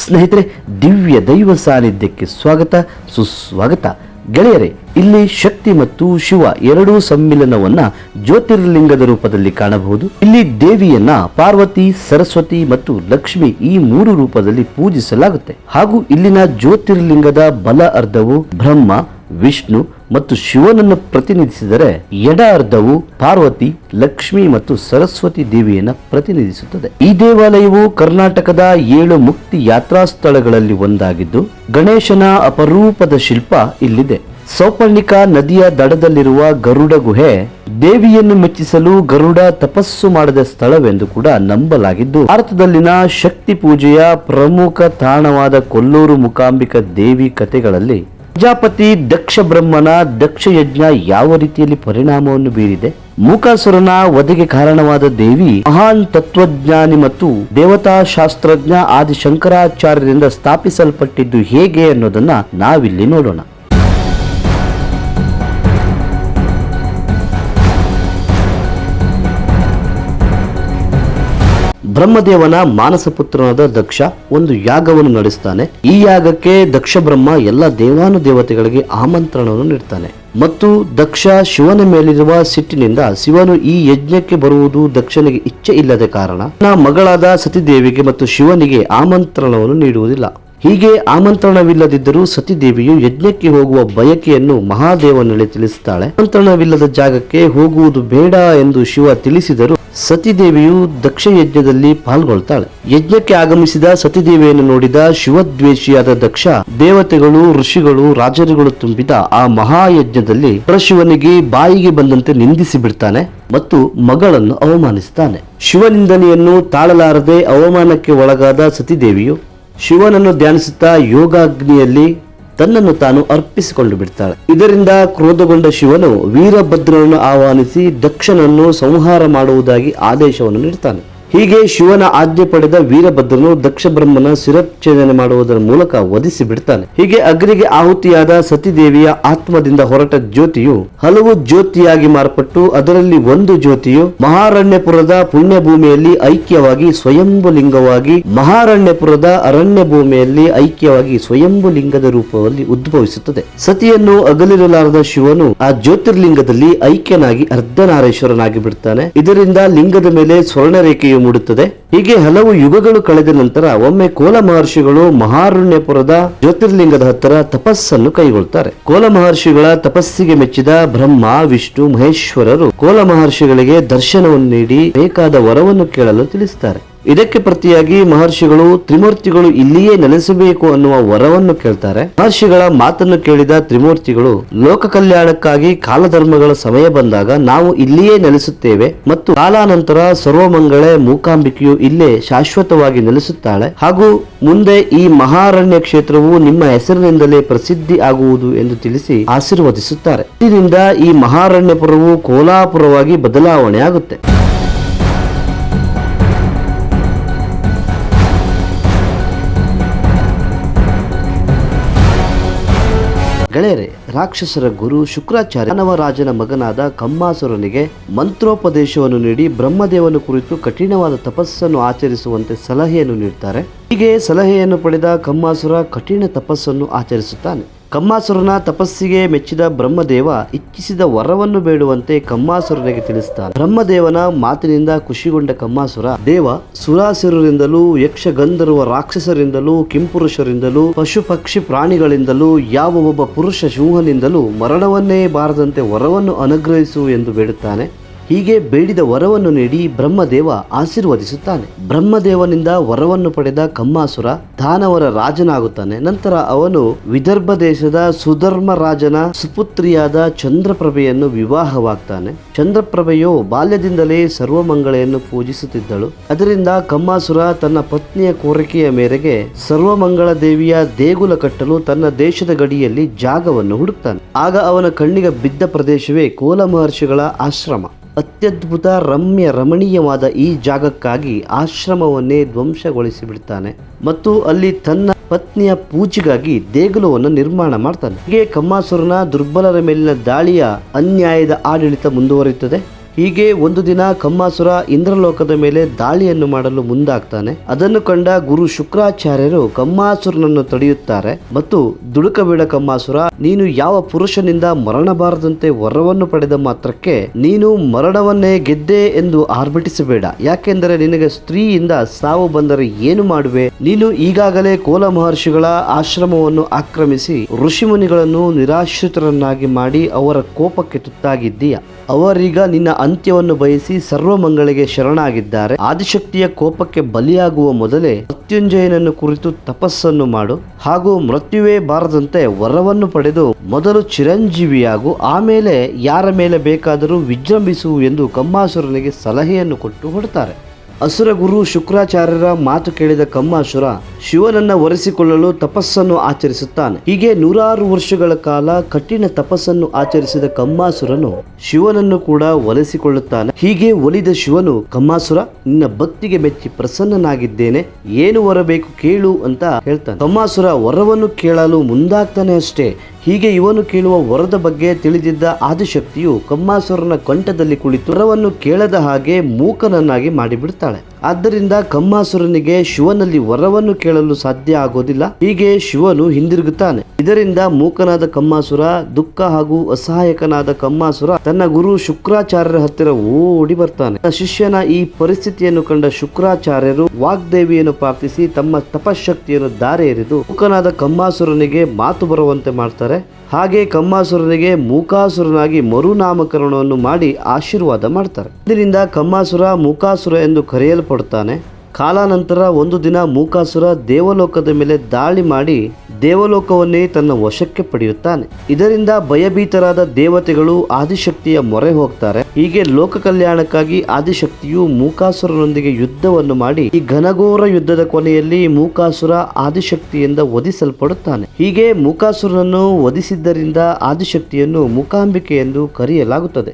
ಸ್ನೇಹಿತರೆ, ದಿವ್ಯ ದೈವ ಸಾನ್ನಿಧ್ಯಕ್ಕೆ ಸ್ವಾಗತ ಸುಸ್ವಾಗತ. ಗೆಳೆಯರೇ, ಇಲ್ಲಿ ಶಕ್ತಿ ಮತ್ತು ಶಿವ ಎರಡೂ ಸಮ್ಮಿಲನವನ್ನ ಜ್ಯೋತಿರ್ಲಿಂಗದ ರೂಪದಲ್ಲಿ ಕಾಣಬಹುದು. ಇಲ್ಲಿ ದೇವಿಯನ್ನ ಪಾರ್ವತಿ, ಸರಸ್ವತಿ ಮತ್ತು ಲಕ್ಷ್ಮಿ ಈ ಮೂರು ರೂಪದಲ್ಲಿ ಪೂಜಿಸಲಾಗುತ್ತೆ. ಹಾಗೂ ಇಲ್ಲಿನ ಜ್ಯೋತಿರ್ಲಿಂಗದ ಬಲ ಅರ್ಧವು ಬ್ರಹ್ಮ, ವಿಷ್ಣು ಮತ್ತು ಶಿವನನ್ನು ಪ್ರತಿನಿಧಿಸಿದರೆ ಎಡ ಅರ್ಧವು ಪಾರ್ವತಿ, ಲಕ್ಷ್ಮಿ ಮತ್ತು ಸರಸ್ವತಿ ದೇವಿಯನ್ನ ಪ್ರತಿನಿಧಿಸುತ್ತದೆ. ಈ ದೇವಾಲಯವು ಕರ್ನಾಟಕದ 7 ಮುಕ್ತಿ ಯಾತ್ರಾ ಸ್ಥಳಗಳಲ್ಲಿ ಒಂದಾಗಿದ್ದು ಗಣೇಶನ ಅಪರೂಪದ ಶಿಲ್ಪ ಇಲ್ಲಿದೆ. ಸೌಪರ್ಣಿಕಾ ನದಿಯ ದಡದಲ್ಲಿರುವ ಗರುಡ ಗುಹೆ ದೇವಿಯನ್ನು ಮೆಚ್ಚಿಸಲು ಗರುಡ ತಪಸ್ಸು ಮಾಡಿದ ಸ್ಥಳವೆಂದು ಕೂಡ ನಂಬಲಾಗಿದ್ದು, ಭಾರತದಲ್ಲಿನ ಶಕ್ತಿ ಪೂಜೆಯ ಪ್ರಮುಖ ತಾಣವಾದ ಕೊಲ್ಲೂರು ಮೂಕಾಂಬಿಕಾ ದೇವಿ ಕಥೆಗಳಲ್ಲಿ ಪ್ರಜಾಪತಿ ದಕ್ಷ ಬ್ರಹ್ಮನ ದಕ್ಷ ಯಜ್ಞ ಯಾವ ರೀತಿಯಲ್ಲಿ ಪರಿಣಾಮವನ್ನು ಬೀರಿದೆ, ಮೂಕಾಸುರನ ವಧೆಗೆ ಕಾರಣವಾದ ದೇವಿ ಮಹಾನ್ ತತ್ವಜ್ಞಾನಿ ಮತ್ತು ದೇವತಾ ಶಾಸ್ತ್ರಜ್ಞ ಆದಿ ಶಂಕರಾಚಾರ್ಯರಿಂದ ಸ್ಥಾಪಿಸಲ್ಪಟ್ಟಿದ್ದು ಹೇಗೆ ಅನ್ನೋದನ್ನ ನಾವಿಲ್ಲಿ ನೋಡೋಣ. ಬ್ರಹ್ಮದೇವನ ಮಾನಸ ಪುತ್ರನಾದ ದಕ್ಷ ಒಂದು ಯಾಗವನ್ನು ನಡೆಸ್ತಾನೆ. ಈ ಯಾಗಕ್ಕೆ ದಕ್ಷ ಬ್ರಹ್ಮ ಎಲ್ಲ ದೇವಾನುದೇವತೆಗಳಿಗೆ ಆಮಂತ್ರಣವನ್ನು ನೀಡ್ತಾನೆ ಮತ್ತು ದಕ್ಷ ಶಿವನ ಮೇಲಿರುವ ಸಿಟ್ಟಿನಿಂದ ಶಿವನು ಈ ಯಜ್ಞಕ್ಕೆ ಬರುವುದು ದಕ್ಷನಿಗೆ ಇಚ್ಛೆ ಇಲ್ಲದ ಕಾರಣ ಮಗಳಾದ ಸತಿದೇವಿಗೆ ಮತ್ತು ಶಿವನಿಗೆ ಆಮಂತ್ರಣವನ್ನು ನೀಡುವುದಿಲ್ಲ. ಹೀಗೆ ಆಮಂತ್ರಣವಿಲ್ಲದಿದ್ದರೂ ಸತಿದೇವಿಯು ಯಜ್ಞಕ್ಕೆ ಹೋಗುವ ಬಯಕೆಯನ್ನು ಮಹಾದೇವನಲ್ಲಿ ತಿಳಿಸುತ್ತಾಳೆ. ಆಮಂತ್ರಣವಿಲ್ಲದ ಜಾಗಕ್ಕೆ ಹೋಗುವುದು ಬೇಡ ಎಂದು ಶಿವ ತಿಳಿಸಿದರೂ ಸತಿದೇವಿಯು ದಕ್ಷ ಯಜ್ಞದಲ್ಲಿ ಪಾಲ್ಗೊಳ್ತಾಳೆ. ಯಜ್ಞಕ್ಕೆ ಆಗಮಿಸಿದ ಸತಿದೇವಿಯನ್ನು ನೋಡಿದ ಶಿವದ್ವೇಷಿಯಾದ ದಕ್ಷ ದೇವತೆಗಳು, ಋಷಿಗಳು, ರಾಜರುಗಳು ತುಂಬಿದ ಆ ಮಹಾಯಜ್ಞದಲ್ಲಿ ಪರಶಿವನಿಗೆ ಬಾಯಿಗೆ ಬಂದಂತೆ ನಿಂದಿಸಿ ಬಿಡ್ತಾನೆ ಮತ್ತು ಮಗಳನ್ನು ಅವಮಾನಿಸ್ತಾನೆ. ಶಿವನಿಂದನೆಯನ್ನು ತಾಳಲಾರದೆ ಅವಮಾನಕ್ಕೆ ಒಳಗಾದ ಸತಿದೇವಿಯು ಶಿವನನ್ನು ಧ್ಯಾನಿಸುತ್ತಾ ಯೋಗಾಗ್ನಿಯಲ್ಲಿ ತನ್ನನ್ನು ತಾನು ಅರ್ಪಿಸಿಕೊಂಡು ಬಿಡ್ತಾಳೆ. ಇದರಿಂದ ಕ್ರೋಧಗೊಂಡ ಶಿವನು ವೀರಭದ್ರನನ್ನು ಆಹ್ವಾನಿಸಿ ದಕ್ಷನನ್ನು ಸಂಹಾರ ಮಾಡುವುದಾಗಿ ಆದೇಶವನ್ನು ನೀಡುತ್ತಾನೆ. ಹೀಗೆ ಶಿವನ ಆಜ್ಞೆ ಪಡೆದ ವೀರಭದ್ರನು ದಕ್ಷ ಬ್ರಹ್ಮನ ಶಿರಚ್ಛೇದನೆ ಮಾಡುವುದರ ಮೂಲಕ ವಧಿಸಿ ಬಿಡ್ತಾನೆ. ಹೀಗೆ ಅಗ್ನಿಗೆ ಆಹುತಿಯಾದ ಸತಿದೇವಿಯ ಆತ್ಮದಿಂದ ಹೊರಟ ಜ್ಯೋತಿಯು ಹಲವು ಜ್ಯೋತಿಯಾಗಿ ಮಾರ್ಪಟ್ಟು ಅದರಲ್ಲಿ ಒಂದು ಜ್ಯೋತಿಯು ಮಹಾರಣ್ಯಪುರದ ಪುಣ್ಯ ಭೂಮಿಯಲ್ಲಿ ಐಕ್ಯವಾಗಿ ಸ್ವಯಂಭು ಲಿಂಗವಾಗಿ ಮಹಾರಣ್ಯಪುರದ ಅರಣ್ಯ ಭೂಮಿಯಲ್ಲಿ ಐಕ್ಯವಾಗಿ ಸ್ವಯಂಭು ಲಿಂಗದ ರೂಪದಲ್ಲಿ ಉದ್ಭವಿಸುತ್ತದೆ. ಸತಿಯನ್ನು ಅಗಲಿರಲಾರದ ಶಿವನು ಆ ಜ್ಯೋತಿರ್ಲಿಂಗದಲ್ಲಿ ಐಕ್ಯನಾಗಿ ಅರ್ಧನಾರೀಶ್ವರನಾಗಿ ಬಿಡ್ತಾನೆ. ಇದರಿಂದ ಲಿಂಗದ ಮೇಲೆ ಸ್ವರ್ಣ ರೇಖೆಯು ಮೂಡುತ್ತದೆ. ಹೀಗೆ ಹಲವು ಯುಗಗಳು ಕಳೆದ ನಂತರ ಒಮ್ಮೆ ಕೋಲ ಮಹರ್ಷಿಗಳು ಮಹಾರಣ್ಯಪುರದ ಜ್ಯೋತಿರ್ಲಿಂಗದ ಹತ್ತಿರ ತಪಸ್ಸನ್ನು ಕೈಗೊಳ್ತಾರೆ. ಕೋಲ ಮಹರ್ಷಿಗಳ ತಪಸ್ಸಿಗೆ ಮೆಚ್ಚಿದ ಬ್ರಹ್ಮ, ವಿಷ್ಣು, ಮಹೇಶ್ವರರು ಕೋಲ ಮಹರ್ಷಿಗಳಿಗೆ ದರ್ಶನವನ್ನು ನೀಡಿ ಬೇಕಾದ ವರವನ್ನು ಕೇಳಲು ತಿಳಿಸುತ್ತಾರೆ. ಇದಕ್ಕೆ ಪ್ರತಿಯಾಗಿ ಮಹರ್ಷಿಗಳು ತ್ರಿಮೂರ್ತಿಗಳು ಇಲ್ಲಿಯೇ ನೆಲೆಸಬೇಕು ಅನ್ನುವ ವರವನ್ನು ಕೇಳ್ತಾರೆ. ಮಹರ್ಷಿಗಳ ಮಾತನ್ನು ಕೇಳಿದ ತ್ರಿಮೂರ್ತಿಗಳು ಲೋಕ ಕಲ್ಯಾಣಕ್ಕಾಗಿ ಕಾಲಧರ್ಮಗಳ ಸಮಯ ಬಂದಾಗ ನಾವು ಇಲ್ಲಿಯೇ ನೆಲೆಸುತ್ತೇವೆ ಮತ್ತು ಕಾಲಾನಂತರ ಸರ್ವಮಂಗಳೆ ಮೂಕಾಂಬಿಕೆಯು ಇಲ್ಲೇ ಶಾಶ್ವತವಾಗಿ ನೆಲೆಸುತ್ತಾಳೆ ಹಾಗೂ ಮುಂದೆ ಈ ಮಹಾರಣ್ಯ ಕ್ಷೇತ್ರವು ನಿಮ್ಮ ಹೆಸರಿನಿಂದಲೇ ಪ್ರಸಿದ್ಧಿ ಆಗುವುದು ಎಂದು ತಿಳಿಸಿ ಆಶೀರ್ವದಿಸುತ್ತಾರೆ. ಇದರಿಂದ ಈ ಮಹಾರಣ್ಯಪುರವು ಕೋಲಾಪುರವಾಗಿ ಬದಲಾವಣೆ ಆಗುತ್ತೆ. ಗೆಳೆಯರೆ, ರಾಕ್ಷಸರ ಗುರು ಶುಕ್ರಾಚಾರ್ಯ ಮಾನವರಾಜನ ಮಗನಾದ ಕಮ್ಮಾಸುರನಿಗೆ ಮಂತ್ರೋಪದೇಶವನ್ನು ನೀಡಿ ಬ್ರಹ್ಮದೇವನ ಕುರಿತು ಕಠಿಣವಾದ ತಪಸ್ಸನ್ನು ಆಚರಿಸುವಂತೆ ಸಲಹೆಯನ್ನು ನೀಡುತ್ತಾರೆ. ಹೀಗೆ ಸಲಹೆಯನ್ನು ಪಡೆದ ಕಮ್ಮಾಸುರ ಕಠಿಣ ತಪಸ್ಸನ್ನು ಆಚರಿಸುತ್ತಾನೆ. ಕಮ್ಮಾಸುರನ ತಪಸ್ಸಿಗೆ ಮೆಚ್ಚಿದ ಬ್ರಹ್ಮದೇವ ಇಚ್ಛಿಸಿದ ವರವನ್ನು ಬೇಡುವಂತೆ ಕಮ್ಮಾಸುರನಿಗೆ ತಿಳಿಸುತ್ತಾನೆ. ಬ್ರಹ್ಮದೇವನ ಮಾತಿನಿಂದ ಖುಷಿಗೊಂಡ ಕಮ್ಮಾಸುರ ದೇವ ಸುರಾಸುರರಿಂದಲೂ, ಯಕ್ಷ ಗಂಧರ್ವ ರಾಕ್ಷಸರಿಂದಲೂ, ಕಿಂಪುರುಷರಿಂದಲೂ, ಪಶು ಪಕ್ಷಿ ಪ್ರಾಣಿಗಳಿಂದಲೂ, ಯಾವ ಒಬ್ಬ ಪುರುಷ ಸಿಂಹನಿಂದಲೂ ಮರಣವನ್ನೇ ಬಾರದಂತೆ ವರವನ್ನು ಅನುಗ್ರಹಿಸು ಎಂದು ಬೇಡುತ್ತಾನೆ. ಹೀಗೆ ಬೇಡಿದ ವರವನ್ನು ನೀಡಿ ಬ್ರಹ್ಮದೇವ ಆಶೀರ್ವದಿಸುತ್ತಾನೆ. ಬ್ರಹ್ಮದೇವನಿಂದ ವರವನ್ನು ಪಡೆದ ಕಮ್ಮಾಸುರ ದಾನವರ ರಾಜನಾಗುತ್ತಾನೆ. ನಂತರ ಅವನು ವಿದರ್ಭ ದೇಶದ ಸುಧರ್ಮ ರಾಜನ ಸುಪುತ್ರಿಯಾದ ಚಂದ್ರಪ್ರಭೆಯನ್ನು ವಿವಾಹವಾಗ್ತಾನೆ. ಚಂದ್ರಪ್ರಭೆಯು ಬಾಲ್ಯದಿಂದಲೇ ಸರ್ವಮಂಗಳೆಯನ್ನು ಪೂಜಿಸುತ್ತಿದ್ದಳು. ಅದರಿಂದ ಕಮ್ಮಾಸುರ ತನ್ನ ಪತ್ನಿಯ ಕೋರಿಕೆಯ ಮೇರೆಗೆ ಸರ್ವಮಂಗಳ ದೇವಿಯ ದೇಗುಲ ಕಟ್ಟಲು ತನ್ನ ದೇಶದ ಗಡಿಯಲ್ಲಿ ಜಾಗವನ್ನು ಹುಡುಕ್ತಾನೆ. ಆಗ ಅವನ ಕಣ್ಣಿಗೆ ಬಿದ್ದ ಪ್ರದೇಶವೇ ಕೋಲ ಮಹರ್ಷಿಗಳ ಆಶ್ರಮ. ಅತ್ಯದ್ಭುತ ರಮಣೀಯವಾದ ಈ ಜಾಗಕ್ಕಾಗಿ ಆಶ್ರಮವನ್ನೇ ಧ್ವಂಸಗೊಳಿಸಿ ಬಿಡ್ತಾನೆ ಮತ್ತು ಅಲ್ಲಿ ತನ್ನ ಪತ್ನಿಯ ಪೂಜೆಗಾಗಿ ದೇಗುಲವನ್ನು ನಿರ್ಮಾಣ ಮಾಡ್ತಾನೆ. ಹೀಗೆ ಕಮ್ಮಾಸುರನ ದುರ್ಬಲರ ಮೇಲಿನ ದಾಳಿಯ ಅನ್ಯಾಯದ ಆಡಳಿತ ಮುಂದುವರಿಯುತ್ತದೆ. ಹೀಗೆ ಒಂದು ದಿನ ಕಮ್ಮಾಸುರ ಇಂದ್ರಲೋಕದ ಮೇಲೆ ದಾಳಿಯನ್ನು ಮಾಡಲು ಮುಂದಾಗ್ತಾನೆ. ಅದನ್ನು ಕಂಡ ಗುರು ಶುಕ್ರಾಚಾರ್ಯರು ಕಮ್ಮಾಸುರನನ್ನು ತಡೆಯುತ್ತಾರೆ ಮತ್ತು ದುಡುಕಬೇಡ ಕಮ್ಮಾಸುರ, ನೀನು ಯಾವ ಪುರುಷನಿಂದ ಮರಣಬಾರದಂತೆ ವರವನ್ನು ಪಡೆದ ಮಾತ್ರಕ್ಕೆ ನೀನು ಮರಣವನ್ನೇ ಗೆದ್ದೆ ಎಂದು ಆರ್ಭಟಿಸಬೇಡ. ಯಾಕೆಂದರೆ ನಿನಗೆ ಸ್ತ್ರೀಯಿಂದ ಸಾವು ಬಂದರೆ ಏನು ಮಾಡುವೆ? ನೀನು ಈಗಾಗಲೇ ಕೋಲ ಮಹರ್ಷಿಗಳ ಆಶ್ರಮವನ್ನು ಆಕ್ರಮಿಸಿ ಋಷಿಮುನಿಗಳನ್ನು ನಿರಾಶ್ರಿತರನ್ನಾಗಿ ಮಾಡಿ ಅವರ ಕೋಪಕ್ಕೆ ತುತ್ತಾಗಿದ್ದೀಯ. ಅವರೀಗ ನಿನ್ನ ಅಂತ್ಯವನ್ನು ಬಯಸಿ ಸರ್ವಮಂಗಳಿಗೆ ಶರಣಾಗಿದ್ದಾರೆ. ಆದಿಶಕ್ತಿಯ ಕೋಪಕ್ಕೆ ಬಲಿಯಾಗುವ ಮೊದಲೇ ಮೃತ್ಯುಂಜಯನನ್ನು ಕುರಿತು ತಪಸ್ಸನ್ನು ಮಾಡು ಹಾಗೂ ಮೃತ್ಯುವೇ ಬಾರದಂತೆ ವರವನ್ನು ಪಡೆದು ಮೊದಲು ಚಿರಂಜೀವಿಯಾಗು, ಆಮೇಲೆ ಯಾರ ಮೇಲೆ ಬೇಕಾದರೂ ವಿಜೃಂಭಿಸು ಎಂದು ಕಮ್ಮಾಸುರನಿಗೆ ಸಲಹೆಯನ್ನು ಕೊಟ್ಟು ಹೊರಡ್ತಾರೆ. ಅಸುರ ಗುರು ಶುಕ್ರಾಚಾರ್ಯರ ಮಾತು ಕೇಳಿದ ಕಮ್ಮಾಸುರ ಶಿವನನ್ನ ಒರೆಸಿಕೊಳ್ಳಲು ತಪಸ್ಸನ್ನು ಆಚರಿಸುತ್ತಾನೆ. ಹೀಗೆ 100 ವರ್ಷಗಳ ಕಾಲ ಕಠಿಣ ತಪಸ್ಸನ್ನು ಆಚರಿಸಿದ ಕಮ್ಮಾಸುರನು ಶಿವನನ್ನು ಕೂಡ ಒಲಿಸಿಕೊಳ್ಳುತ್ತಾನೆ. ಹೀಗೆ ಒಲಿದ ಶಿವನು, ಕಮ್ಮಾಸುರ, ನಿನ್ನ ಭಕ್ತಿಗೆ ಮೆಚ್ಚಿ ಪ್ರಸನ್ನನಾಗಿದ್ದೇನೆ, ಏನು ವರ ಬೇಕು ಕೇಳು ಅಂತ ಹೇಳ್ತಾನೆ. ಕಮ್ಮಾಸುರ ವರವನ್ನು ಕೇಳಲು ಮುಂದಾಗ್ತಾನೆ ಅಷ್ಟೇ. ಹೀಗೆ ಇವನು ಕೇಳುವ ವರದ ಬಗ್ಗೆ ತಿಳಿದಿದ್ದ ಆದಿಶಕ್ತಿಯು ಕಮ್ಮಾಸುರನ ಕಂಠದಲ್ಲಿ ಕುಳಿತು ವರವನ್ನು ಕೇಳದ ಹಾಗೆ ಮೂಕನನ್ನಾಗಿ ಮಾಡಿಬಿಡ್ತಾಳೆ. ಆದ್ದರಿಂದ ಕಮ್ಮಾಸುರನಿಗೆ ಶಿವನಲ್ಲಿ ವರವನ್ನು ಕೇಳಲು ಸಾಧ್ಯ ಆಗೋದಿಲ್ಲ. ಹೀಗೆ ಶಿವನು ಹಿಂದಿರುಗುತ್ತಾನೆ. ಇದರಿಂದ ಮೂಕನಾದ ಕಮ್ಮಾಸುರ, ದುಃಖ ಹಾಗೂ ಅಸಹಾಯಕನಾದ ಕಮ್ಮಾಸುರ ತನ್ನ ಗುರು ಶುಕ್ರಾಚಾರ್ಯರ ಹತ್ತಿರ ಓಡಿ ಬರ್ತಾನೆ. ಶಿಷ್ಯನ ಈ ಪರಿಸ್ಥಿತಿಯನ್ನು ಕಂಡ ಶುಕ್ರಾಚಾರ್ಯರು ವಾಗ್ದೇವಿಯನ್ನು ಪ್ರಾರ್ಥಿಸಿ ತಮ್ಮ ತಪಶಕ್ತಿಯನ್ನು ದಾರೆ ಎರೆದು ಮೂಕನಾದ ಕಮ್ಮಾಸುರನಿಗೆ ಮಾತು ಬರುವಂತೆ ಮಾಡ್ತಾರೆ. ಹಾಗೆ ಕಮ್ಮಾಸುರನಿಗೆ ಮೂಕಾಸುರನಾಗಿ ಮರುನಾಮಕರಣವನ್ನು ಮಾಡಿ ಆಶೀರ್ವಾದ ಮಾಡ್ತಾರೆ. ಇದರಿಂದ ಕಮ್ಮಾಸುರ ಮೂಕಾಸುರ ಎಂದು ಕರೆಯಲ್ಪಡುತ್ತಾನೆ. ಕಾಲಾನಂತರ ಒಂದು ದಿನ ಮೂಕಾಸುರ ದೇವಲೋಕದ ಮೇಲೆ ದಾಳಿ ಮಾಡಿ ದೇವಲೋಕವನ್ನೇ ತನ್ನ ವಶಕ್ಕೆ ಪಡೆಯುತ್ತಾನೆ. ಇದರಿಂದ ಭಯಭೀತರಾದ ದೇವತೆಗಳು ಆದಿಶಕ್ತಿಯ ಮೊರೆ ಹೋಗ್ತಾರೆ. ಹೀಗೆ ಲೋಕ ಕಲ್ಯಾಣಕ್ಕಾಗಿ ಆದಿಶಕ್ತಿಯು ಮೂಕಾಸುರನೊಂದಿಗೆ ಯುದ್ಧವನ್ನು ಮಾಡಿ ಈ ಘನಘೋರ ಯುದ್ಧದ ಕೊನೆಯಲ್ಲಿ ಮೂಕಾಸುರ ಆದಿಶಕ್ತಿಯಿಂದ ವಧಿಸಲ್ಪಡುತ್ತಾನೆ. ಹೀಗೆ ಮೂಕಾಸುರನನ್ನು ವಧಿಸಿದ್ದರಿಂದ ಆದಿಶಕ್ತಿಯನ್ನು ಮೂಕಾಂಬಿಕೆ ಎಂದು ಕರೆಯಲಾಗುತ್ತದೆ.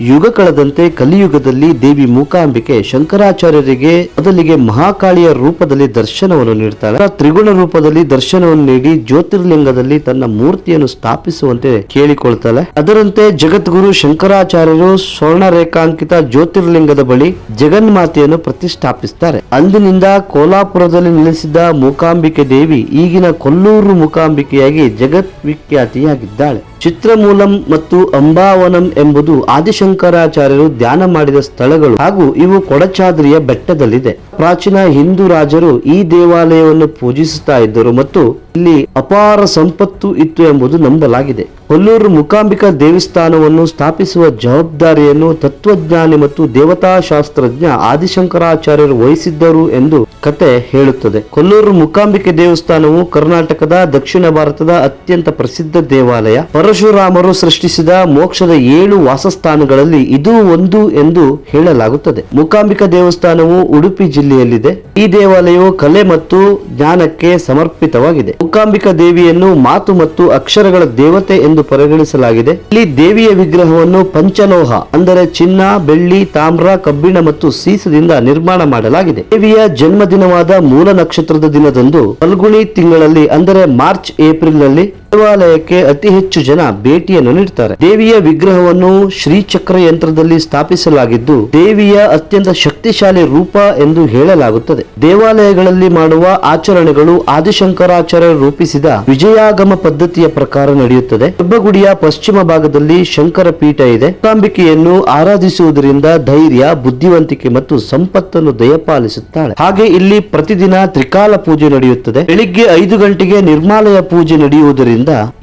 ಯುಗ ಕಳೆದಂತೆ ಕಲಿಯುಗದಲ್ಲಿ ದೇವಿ ಮೂಕಾಂಬಿಕೆ ಶಂಕರಾಚಾರ್ಯರಿಗೆ ಮೊದಲಿಗೆ ಮಹಾಕಾಳಿಯ ರೂಪದಲ್ಲಿ ದರ್ಶನವನ್ನು ನೀಡ್ತಾಳೆ. ತ್ರಿಗುಣ ರೂಪದಲ್ಲಿ ದರ್ಶನವನ್ನು ನೀಡಿ ಜ್ಯೋತಿರ್ಲಿಂಗದಲ್ಲಿ ತನ್ನ ಮೂರ್ತಿಯನ್ನು ಸ್ಥಾಪಿಸುವಂತೆ ಕೇಳಿಕೊಳ್ತಾಳೆ. ಅದರಂತೆ ಜಗದ್ಗುರು ಶಂಕರಾಚಾರ್ಯರು ಸ್ವರ್ಣ ರೇಖಾಂಕಿತ ಜ್ಯೋತಿರ್ಲಿಂಗದ ಬಳಿ ಜಗನ್ಮಾತೆಯನ್ನು ಪ್ರತಿಷ್ಠಾಪಿಸುತ್ತಾರೆ. ಅಂದಿನಿಂದ ಕೋಲಾಪುರದಲ್ಲಿ ನೆಲೆಸಿದ್ದ ಮೂಕಾಂಬಿಕೆ ದೇವಿ ಈಗಿನ ಕೊಲ್ಲೂರು ಮೂಕಾಂಬಿಕೆಯಾಗಿ ಜಗತ್ ವಿಖ್ಯಾತಿಯಾಗಿದ್ದಾಳೆ. ಚಿತ್ರಮೂಲಂ ಮತ್ತು ಅಂಬಾವನಂ ಎಂಬುದು ಆದಿಶಂಕರಾಚಾರ್ಯರು ಧ್ಯಾನ ಮಾಡಿದ ಸ್ಥಳಗಳು ಹಾಗೂ ಇವು ಕೊಡಚಾದ್ರಿಯ ಬೆಟ್ಟದಲ್ಲಿದೆ. ಪ್ರಾಚೀನ ಹಿಂದೂ ರಾಜರು ಈ ದೇವಾಲಯವನ್ನು ಪೂಜಿಸುತ್ತಾ ಇದ್ದರು ಮತ್ತು ಇಲ್ಲಿ ಅಪಾರ ಸಂಪತ್ತು ಇತ್ತು ಎಂಬುದು ನಂಬಲಾಗಿದೆ. ಕೊಲ್ಲೂರು ಮೂಕಾಂಬಿಕಾ ದೇವಸ್ಥಾನವನ್ನು ಸ್ಥಾಪಿಸುವ ಜವಾಬ್ದಾರಿಯನ್ನು ತತ್ವಜ್ಞಾನಿ ಮತ್ತು ದೇವತಾಶಾಸ್ತ್ರಜ್ಞ ಆದಿಶಂಕರಾಚಾರ್ಯರು ವಹಿಸಿದ್ದರು ಎಂದು ಕತೆ ಹೇಳುತ್ತದೆ. ಕೊಲ್ಲೂರು ಮೂಕಾಂಬಿಕೆ ದೇವಸ್ಥಾನವು ಕರ್ನಾಟಕದ ದಕ್ಷಿಣ ಭಾರತದ ಅತ್ಯಂತ ಪ್ರಸಿದ್ಧ ದೇವಾಲಯ. ಪರಶುರಾಮರು ಸೃಷ್ಟಿಸಿದ ಮೋಕ್ಷದ 7 ವಾಸಸ್ಥಾನಗಳಲ್ಲಿ ಇದು ಒಂದು ಎಂದು ಹೇಳಲಾಗುತ್ತದೆ. ಮೂಕಾಂಬಿಕಾ ದೇವಸ್ಥಾನವು ಉಡುಪಿ ಜಿಲ್ಲೆಯಲ್ಲಿದೆ. ಈ ದೇವಾಲಯವು ಕಲೆ ಮತ್ತು ಜ್ಞಾನಕ್ಕೆ ಸಮರ್ಪಿತವಾಗಿದೆ. ಮೂಕಾಂಬಿಕಾ ದೇವಿಯನ್ನು ಮಾತು ಮತ್ತು ಅಕ್ಷರಗಳ ದೇವತೆ ಎಂದು ಪರಿಗಣಿಸಲಾಗಿದೆ. ಇಲ್ಲಿ ದೇವಿಯ ವಿಗ್ರಹವನ್ನು ಪಂಚಲೋಹ ಅಂದರೆ ಚಿನ್ನ, ಬೆಳ್ಳಿ, ತಾಮ್ರ, ಕಬ್ಬಿಣ ಮತ್ತು ಸೀಸದಿಂದ ನಿರ್ಮಾಣ ಮಾಡಲಾಗಿದೆ. ದೇವಿಯ ಜನ್ಮದಿನವಾದ ಮೂಲ ನಕ್ಷತ್ರದ ದಿನದಂದು ಫಲ್ಗುಣಿ ತಿಂಗಳಲ್ಲಿ ಅಂದರೆ ಮಾರ್ಚ್ ಏಪ್ರಿಲ್ ನಲ್ಲಿ ದೇವಾಲಯಕ್ಕೆ ಅತಿ ಹೆಚ್ಚು ಜನ ಭೇಟಿಯನ್ನು ನೀಡುತ್ತಾರೆ. ದೇವಿಯ ವಿಗ್ರಹವನ್ನು ಶ್ರೀಚಕ್ರ ಯಂತ್ರದಲ್ಲಿ ಸ್ಥಾಪಿಸಲಾಗಿದ್ದು ದೇವಿಯ ಅತ್ಯಂತ ಶಕ್ತಿಶಾಲಿ ರೂಪ ಎಂದು ಹೇಳಲಾಗುತ್ತದೆ. ದೇವಾಲಯಗಳಲ್ಲಿ ಮಾಡುವ ಆಚರಣೆಗಳು ಆದಿಶಂಕರಾಚಾರ್ಯರು ರೂಪಿಸಿದ ವಿಜಯಾಗಮ ಪದ್ಧತಿಯ ಪ್ರಕಾರ ನಡೆಯುತ್ತದೆ. ಗರ್ಭಗುಡಿಯ ಪಶ್ಚಿಮ ಭಾಗದಲ್ಲಿ ಶಂಕರ ಪೀಠ ಇದೆ. ಮೂಕಾಂಬಿಕೆಯನ್ನು ಆರಾಧಿಸುವುದರಿಂದ ಧೈರ್ಯ, ಬುದ್ಧಿವಂತಿಕೆ ಮತ್ತು ಸಂಪತ್ತನ್ನು ದಯಪಾಲಿಸುತ್ತಾಳೆ. ಹಾಗೆ ಇಲ್ಲಿ ಪ್ರತಿದಿನ ತ್ರಿಕಾಲ ಪೂಜೆ ನಡೆಯುತ್ತದೆ. ಬೆಳಿಗ್ಗೆ 5 ಗಂಟೆಗೆ ನಿರ್ಮಾಲಯ ಪೂಜೆ ನಡೆಯುವುದರಿಂದ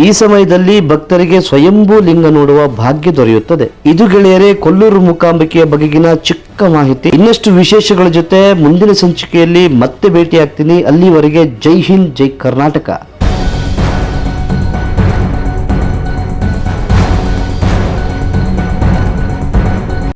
ಈ ಸಮಯದಲ್ಲಿ ಭಕ್ತರಿಗೆ ಸ್ವಯಂಭೂ ಲಿಂಗ ನೋಡುವ ಭಾಗ್ಯ ದೊರೆಯುತ್ತದೆ. ಇದು ಗೆಳೆಯರೇ ಕೊಲ್ಲೂರು ಮೂಕಾಂಬಿಕೆಯ ಬಗೆಗಿನ ಚಿಕ್ಕ ಮಾಹಿತಿ. ಇನ್ನಷ್ಟು ವಿಶೇಷಗಳ ಜೊತೆ ಮುಂದಿನ ಸಂಚಿಕೆಯಲ್ಲಿ ಮತ್ತೆ ಭೇಟಿಯಾಗ್ತೀನಿ. ಅಲ್ಲಿವರೆಗೆ ಜೈ ಹಿಂದ್, ಜೈ ಕರ್ನಾಟಕ.